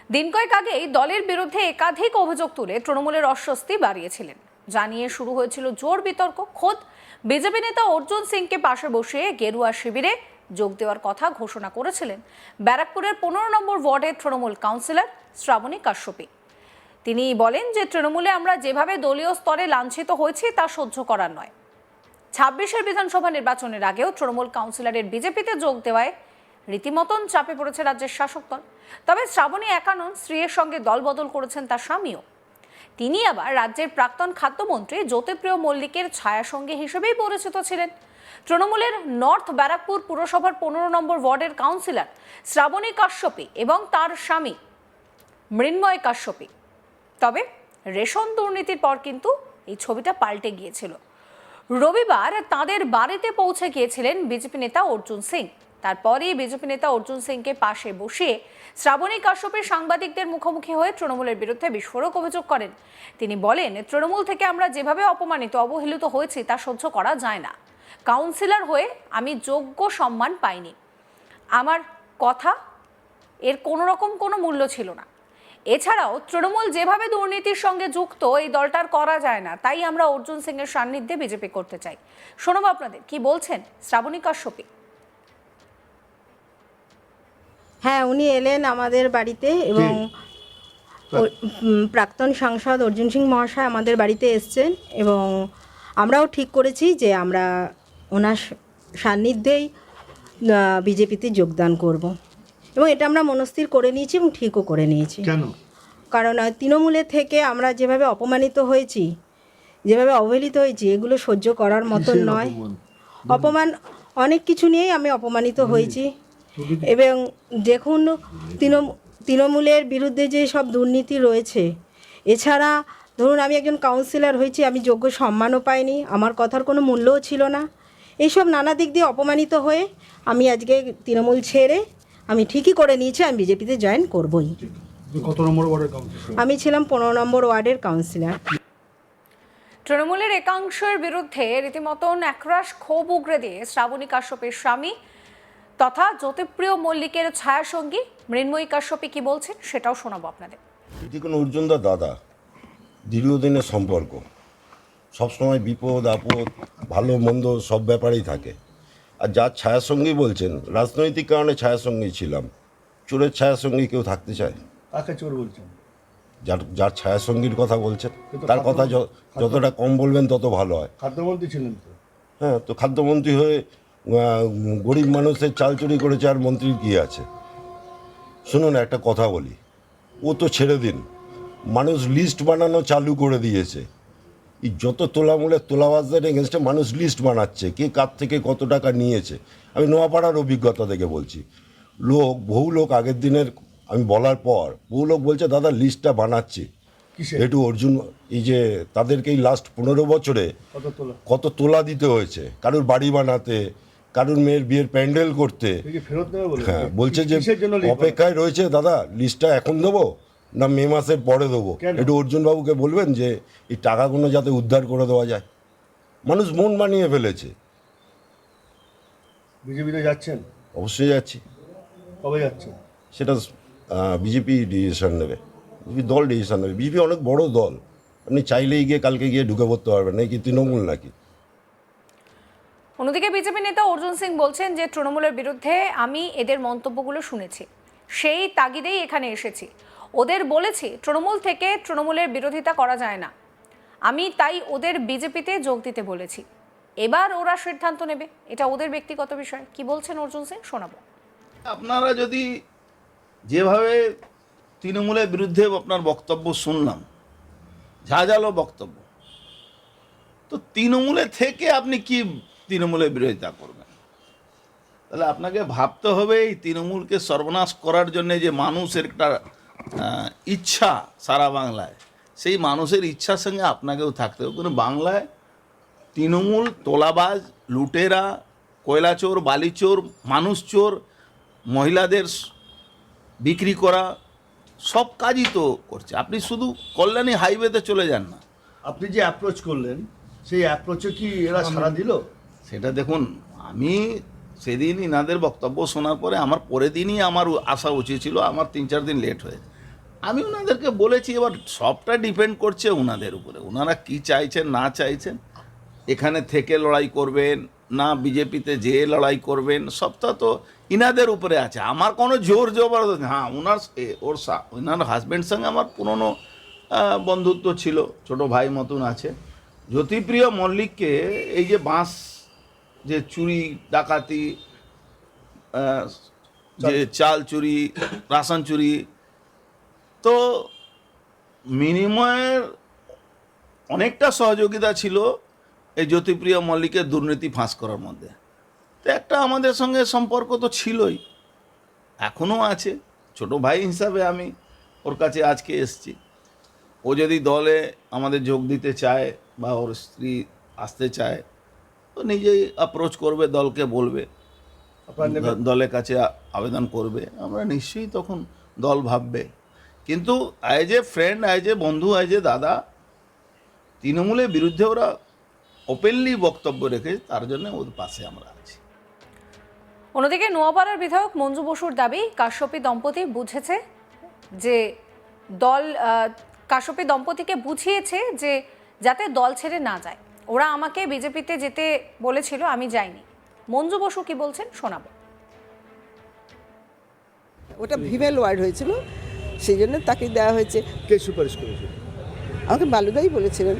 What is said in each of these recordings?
দিন কয়েক আগেই দলের বিরুদ্ধে একাধিক অভিযোগ তুলে তৃণমূলের অস্বস্তি বাড়িয়েছিলেন। জানিয়ে শুরু হয়েছিল জোর বিতর্ক। খোদ বিজেপি নেতা অর্জুন সিংকে পাশে বসিয়ে গেরুয়া শিবিরে যোগ দেওয়ার কথা ঘোষণা করেছিলেন ব্যারাকপুরের 15 নম্বর ওয়ার্ডের তৃণমূল কাউন্সিলর শ্রাবণী কাশ্যপী। তিনি বলেন যে তৃণমূলে আমরা যেভাবে দলীয় স্তরে লাঞ্ছিত হয়েছি তা সহ্য করার নয়। 26-এর বিধানসভা নির্বাচনের আগেও তৃণমূল কাউন্সিলরের বিজেপিতে যোগ দেওয়ায় রীতিমতন চাপে পড়েছে রাজ্যের শাসক দল। তবে শ্রাবণী একা নন, স্ত্রীর সঙ্গে দল বদল করেছেন তার স্বামীও। তিনি আবার রাজ্যের প্রাক্তন খাদ্যমন্ত্রী জ্যোতিপ্রিয় মল্লিকের ছায়াসঙ্গী হিসেবেই পরিচিত ছিলেন। তৃণমূলের নর্থ ব্যারাকপুর পুরসভার 15 নম্বর ওয়ার্ডের কাউন্সিলর শ্রাবণী কাশ্যপী এবং তার স্বামী মৃন্ময় কাশ্যপী। তবে রেশন দুর্নীতির পর কিন্তু এই ছবিটা পাল্টে গিয়েছিল। রবিবার তাদের বাড়িতে পৌঁছে গিয়েছিলেন বিজেপি নেতা অর্জুন সিং। তারপরেই বিজেপি নেতা অর্জুন সিংকে পাশে বসিয়ে শ্রাবণী কাশ্যপী সাংবাদিকদের মুখোমুখি হয়ে তৃণমূলের বিরুদ্ধে বিস্ফোরক অভিযোগ করেন। তিনি বলেন, তৃণমূল থেকে আমরা যেভাবে অপমানিত অবহেলিত হয়েছি তা সহ্য করা যায় না। কাউন্সিলর হয়ে আমি যোগ্য সম্মান পাইনি। আমার কথা এর কোনো রকম কোনো মূল্য ছিল না। এছাড়াও তৃণমূল যেভাবে দুর্নীতির সঙ্গে যুক্ত এই দলটার করা যায় না, তাই আমরা অর্জুন সিং এর সান্নিধ্যে বিজেপি করতে চাই। শোনাবো আপনাদের কি বলছেন শ্রাবণী কাশ্যপী। হ্যাঁ, উনি এলেন আমাদের বাড়িতে এবং প্রাক্তন সাংসদ অর্জুন সিং মহাশয় আমাদের বাড়িতে এসছেন এবং আমরাও ঠিক করেছি যে আমরা ওনার সান্নিধ্যেই বিজেপিতে যোগদান করব এবং এটা আমরা মনস্থির করে নিয়েছি এবং ঠিকও করে নিয়েছি। কেন? কারণ তৃণমূলের থেকে আমরা যেভাবে অপমানিত হয়েছি, যেভাবে অবহেলিত হয়েছি, এগুলো সহ্য করার মতন নয়। অপমান অনেক কিছু নিয়েই আমি অপমানিত হয়েছি এবং দেখুন তৃণমূলের বিরুদ্ধে যে সব দুর্নীতি রয়েছে, এছাড়া ধরুন আমি একজন কাউন্সিলর হয়েছি, আমি যোগ্য সম্মানও পাইনি, আমার কথার কোনো মূল্যও ছিল না। এইসব নানা দিক দিয়ে অপমানিত হয়ে আমি আজকে তৃণমূল ছেড়ে আমি ঠিকই করে নিয়েছি আমি বিজেপিতে জয়েন করবই। কত নম্বর ওয়ার্ডের কাউন্সিলর? আমি ছিলাম 15 নম্বর ওয়ার্ডের কাউন্সিলর। তৃণমূলের একাংশের বিরুদ্ধে রীতিমতন একরাশ ক্ষোভ উগরে দিয়ে শ্রাবণী কাশ্যপের স্বামী তথা জ্যোতিপ্রিয় মল্লিকের ছায়াসঙ্গী মৃন্ময়ী কাশ্যপী কি বলছেন সেটাও শোনাবো আপনাদের। এটি কোনো অর্জুনদার দাদা, দীর্ঘদিনের সম্পর্ক, সবসময় বিপদ আপদ ভালো মন্দ সব ব্যাপারেই থাকে। আর যার ছায়াসঙ্গী বলছেন, রাজনৈতিক কারণে ছায়াসঙ্গী ছিলাম, চোরের ছায়াসঙ্গী কেউ থাকতে চায়? কাকে চোর বলছেন? যার ছায়াসঙ্গীর কথা বলছেন তার কথা যতটা কম বলবেন তত ভালো হয়। খাদ্যমন্ত্রী ছিলেন তো? হ্যাঁ, তো খাদ্যমন্ত্রী হয়ে গরিব মানুষের চাল চুরি করেছে, আর মন্ত্রীর কী আছে? শুনুন, একটা কথা বলি, ও তো ছেড়ে দিন, মানুষ লিস্ট বানানো চালু করে দিয়েছে। এই যত তোলামূলের তোলাবাজদের এগেনস্টে মানুষ লিস্ট বানাচ্ছে, কে কার থেকে কত টাকা নিয়েছে। আমি নোয়াপাড়ার অভিজ্ঞতা থেকে বলছি, বহু লোক আগের দিনের আমি বলার পর বহু লোক বলছে দাদা লিস্টটা বানাচ্ছি। একটু অর্জুন, এই যে তাদেরকে এই লাস্ট 15 বছরে কত তোলা দিতে হয়েছে, কারুর বাড়ি বানাতে, কারুর মেয়ের বিয়ের প্যান্ডেল করতে। হ্যাঁ, বলছে যে অপেক্ষায় রয়েছে দাদা লিস্টটা এখন দেবো না মে মাসের পরে দেবো। একটু অর্জুনবাবুকে বলবেন যে এই টাকাগুলো যাতে উদ্ধার করে দেওয়া যায়। মানুষ মন বানিয়ে ফেলেছে। বিজেপিতে যাচ্ছেন? অবশ্যই যাচ্ছি। কবে যাচ্ছেন? সেটা বিজেপি ডিসিশন নেবে, বিজেপি দল ডিসিশন নেবে। বিজেপি অনেক বড় দল, আপনি চাইলেই গিয়ে কালকে গিয়ে ঢুকে পড়তে পারবেন না। কি তৃণমূল নাকি? অন্যদিকে বিজেপি নেতা অর্জুন সিং বলছেন যে তৃণমূলের বিরুদ্ধে আমি এদের মন্তব্যগুলো শুনেছি, সেই তাগিদেই এখানে এসেছি। ওদের বলেছি তৃণমূল থেকে তৃণমূলের বিরোধিতা করা যায় না, আমি তাই ওদের বিজেপিতে যোগ দিতে বলেছি। এবার ওরা সিদ্ধান্ত নেবে, এটা ওদের ব্যক্তিগত বিষয়। কি বলছেন অর্জুন সিং শোনাবো। আপনারা যদি যেভাবে তৃণমূলের বিরুদ্ধে আপনার বক্তব্য শুনলাম, ঝাঁঝালো বক্তব্য, তো তৃণমূলের থেকে আপনি কি তৃণমূলের বিরোধিতা করবেন? তাহলে আপনাকে ভাবতে হবে এই তৃণমূলকে সর্বনাশ করার জন্য যে মানুষের একটা ইচ্ছা সারা বাংলায়, সেই মানুষের ইচ্ছার সঙ্গে আপনাকেও থাকতে হবে। কিন্তু বাংলায় তৃণমূল তোলাবাজ, লুটেরা, কয়লা চোর, বালি চোর, মানুষ চোর, মহিলাদের বিক্রি করা, সব কাজই তো করছে। আপনি শুধু কল্যাণী হাইওয়েতে চলে যান না। আপনি যে অ্যাপ্রোচ করলেন সেই অ্যাপ্রোচে কি এরা সাড়া দিল? সেটা দেখুন, আমি সেদিন ইনাদের বক্তব্য শোনার পরে আমার পরের দিনই আমার আসা উচিত ছিল, আমার 3-4 দিন লেট হয়ে। আমি ওনাদেরকে বলেছি, এবার সবটা ডিপেন্ড করছে ওনাদের উপরে, ওনারা কি চাইছেন না চাইছেন, এখানে থেকে লড়াই করবেন না বিজেপিতে যেয়ে লড়াই করবেন, সবটা তো ইনাদের উপরে আছে। আমার কোনো জোর জবরদস্তি, হ্যাঁ ওনার হাজব্যান্ড সঙ্গে আমার পুরনো বন্ধুত্ব ছিল, ছোট ভাই মতন আছে। জ্যোতিপ্রিয় মল্লিককে এই যে বাঁশ যে চুরি ডাকাতি, যে চাল চুরি, রাশন চুরি, তো মিনিময়ের অনেকটা সহযোগিতা ছিল এই জ্যোতিপ্রিয় মল্লিকের দুর্নীতি ফাঁস করার মধ্যে। তো একটা আমাদের সঙ্গে সম্পর্ক তো ছিলই, এখনও আছে। ছোট ভাই হিসাবে আমি ওর কাছে আজকে এসছি। ও যদি দলে আমাদের যোগ দিতে চায় বা ওর স্ত্রী আসতে চায়, তো নিজেই অ্যাপ্রোচ করবে, দলকে বলবে, দলের কাছে আবেদন করবে, আমরা নিশ্চয়ই তখন দল ভাববে। কিন্তু as a friend, as a বন্ধু, অ্যাজ এ দাদা, তৃণমূলের বিরুদ্ধে ওরা ওপেনলি বক্তব্য রেখে, তার জন্য ওদের পাশে আমরা আছি। অন্যদিকে নোয়াপাড়ার বিধায়ক মঞ্জু বসুর দাবি, কাশ্যপী দম্পতি বুঝেছে যে কাশ্যপী দম্পতিকে বুঝিয়েছে যে যাতে দল ছেড়ে না যায়। ওরা আমাকে বিজেপিতে যেতে বলেছিল, আমি যাইনি। মঞ্জু বসু কি বলছেন শোনাবো। ওটা ফিমেল ওয়ার্ড হয়েছিল, সেই জন্য তাকে দেওয়া হয়েছে। কে সুপারিশ করেছে? আমাকে বালুদাই বলেছিলেন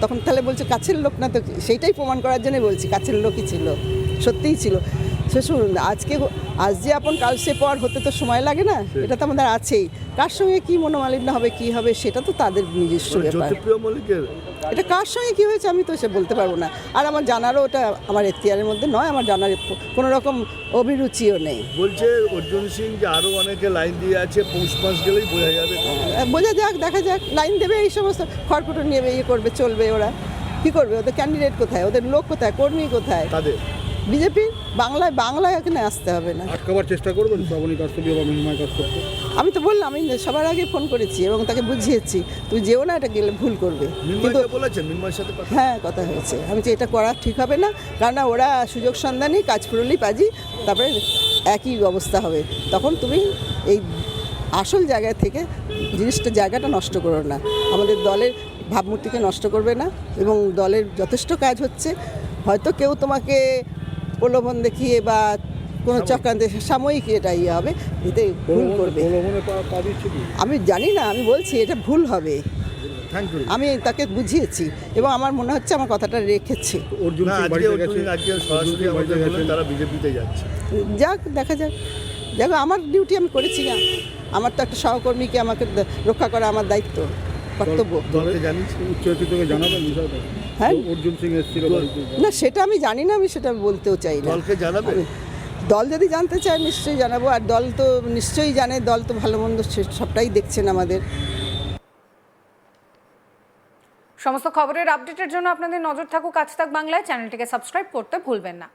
তখন। তাহলে বলছে কাছের লোক না, তো সেইটাই প্রমাণ করার জন্যই বলছি কাছের লোকই ছিল, সত্যিই ছিল। সে শুনুন, আজ যে আপন কাল সে পর হতে তো সময় লাগে না, এটা তো আমাদের আছেই। কার সঙ্গে কী মনোমালিন্য হবে, কি হবে, সেটা তো তাদের নিজস্ব ব্যাপার। জ্যোতিপ্রিয় মল্লিকের এটা কার সঙ্গে কী হয়েছে আমি তো সে বলতে পারবো না, আর আমার জানারও ওটা আমার এখতিয়ারের মধ্যে নয়, আমার জানার কোনো রকম অভিরুচিও নেই। বলছে অর্জুন সিং যে আরো অনেকে লাইন দিয়ে আছে, পৌষ মাস গেলেই বোঝা যাবে। বোঝা যাক, দেখা যাক, লাইন দেবে, এই সমস্ত খড়কুটো নিয়ে ইয়ে করবে, চলবে। ওরা কী করবে? ওদের ক্যান্ডিডেট কোথায়, ওদের লোক কোথায়, কর্মী কোথায়? তাদের বিজেপি বাংলায় এখানে আসতে হবে না। আটকাবার চেষ্টা করবেন শ্রাবণী কাশ্যপী বা মহিমায় কাশ্যপকে? আমি তো বললাম, আমি সবার আগে ফোন করেছি এবং তাকে বুঝিয়েছি, তুই যেও না, এটা গেলে ভুল করবে। কিন্তু বলেছেন মিনময়ের সাথে কথা? হ্যাঁ, কথা হয়েছে। আমি যে এটা করা ঠিক হবে না, কারণ ওরা সুযোগ সন্ধানী, কাজ ফুরলি পাজি, তারপরে একই অবস্থা হবে। তখন তুমি এই আসল জায়গা থেকে জায়গাটা নষ্ট করো না, আমাদের দলের ভাবমূর্তিকে নষ্ট করবে না। এবং দলের যথেষ্ট কাজ হচ্ছে, হয়তো কেউ তোমাকে প্রলোভন দেখিয়ে বা কোনো চক্রান্তে সাময়িক এটা ইয়ে হবে, এতে ভুল করবে। আমি জানি না, আমি বলছি এটা ভুল হবে। আমি তাকে বুঝিয়েছি এবং আমার মনে হচ্ছে আমার কথাটা রেখেছে। তারা বিজেপিতে যাচ্ছে, যাক, দেখা যাক। দেখো, আমার ডিউটি আমি করেছি না, আমার তো একটা সহকর্মীকে আমাকে রক্ষা করা আমার দায়িত্ব, কর্তব্য। হ্যাঁ, অর্জুন সিং এসেছিল, না সেটা আমি জানি না, আমি সেটা বলতেও চাই না। দলকে জানাবে? দল যদি জানতে চায় নিশ্চয়ই জানাবো, আর দল তো নিশ্চয়ই জানে, দল তো ভালো মন্দ সবটাই দেখছেন আমাদের। সমস্ত খবরের আপডেটের জন্য আপনাদের নজর থাকুক আজ তাক বাংলায়। চ্যানেলটিকে সাবস্ক্রাইব করতে ভুলবেন না।